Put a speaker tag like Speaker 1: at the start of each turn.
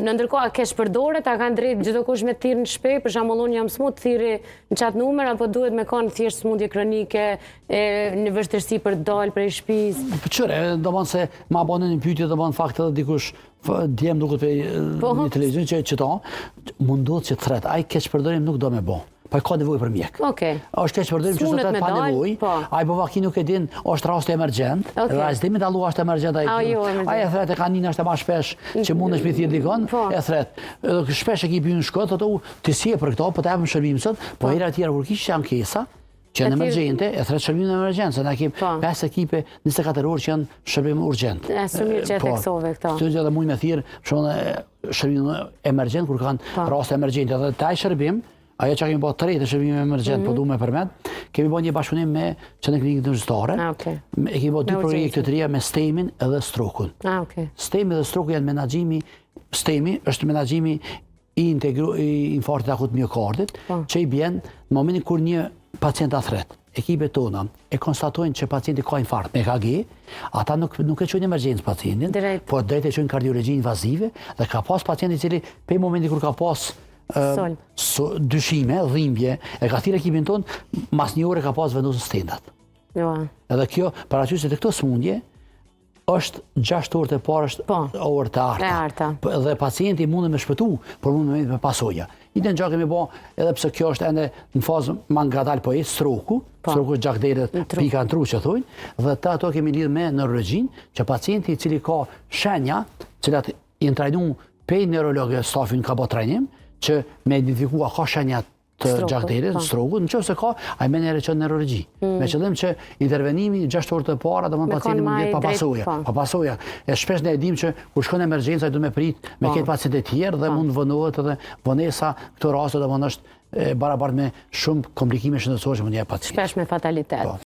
Speaker 1: Në ndërkohë, a kesh përdoret, a kanë drejt çdo kush me thirrë në shtëpi, për shembull unë jam smut, thirrë në çat numër apo duhet me kanë thjesht smundje kronike, në vështirësi për të dalë prej shtëpisë?
Speaker 2: Po çore, domthon se ma bën një pyetje domthon fakt edhe dikush djem duket në televizion që to mundohet që thret, ai keq përdorim nuk do me bë. Po ka nevojë për mjek.
Speaker 1: Okej.
Speaker 2: Është keq përdorim që sot pa nevojë. Ai po vaki nuk e din, është rast emergjent. Rasti me dallu është emergjent ai. Ai e thret e kanina është më shpesh që mundesh me thirr dikon, e thret. Shpesh ekipi në shkot thotë ti si e për këto, po të japim shërbim sot, po hera të tjera kur kishte ankesa që në emergjente, e thret shërbim në emergjencë, ne kemi 5 ekipe 24 orë që janë shërbim urgjent.
Speaker 1: Është mirë që e theksove këto.
Speaker 2: Këto gjëra mund me thirr, për shembull shërbim emergjent kur kanë raste emergjente, edhe taj shërbim, ajo që kemi bërë të rejtë shërbim emergjent, po du me përmet, kemi bërë një bashkëpunim me Qendrën Klinikën Ndërkombëtare. E kemi bërë 2 projekte të reja me STEM-in edhe strokun. STEM-i dhe stroku janë menaxhimi, STEM-i është menaxhimi i infarktit akut miokardit, që i bjen në momentin kur një pacient athret. Ekipet tona e konstatojnë që pacienti ka infarkt me EKG, ata nuk e çojnë emergjencë pacientin, po drejt e çojnë kardiologji invazive dhe ka pas pacienti i cili pe momenti kur ka pas dyshime, dhimbje, e ka thirrë ekipin ton, mas një ore ka pas vendosur stendat. Edhe kjo paraqyset të këto smundje është 6 orë të parë është orë të arta. Dhe pacienti mund me shpëtu, por mund me pasoja. Idën gjak kemi bë, edhe pse kjo është ende në fazë më ngadalë po stroku gjakderet pika në tru që thujnë, dhe të ato kemi lidhë me neurologjin, që pacienti i cili ka shenja, cilat i në trajnu pej neurologë stafin ka bë trajnim, që me identifikua ka shenjat të gjakderit, stroku, në qoftë se ka, a i me njerë që në neurologji. Me qëllim që intervenimi 6 orë të para dhe më pacienti më gjithë pa pasoja. E shpesh ne e dim që kur shkon emergjenca du me prit me këtë pacient e tjerë dhe mund vënohet edhe vonesa këto raste dhe mund është barabartë me shumë komplikime shëndetësore që mund jep pacienti.
Speaker 1: Shpesh me fatalitet.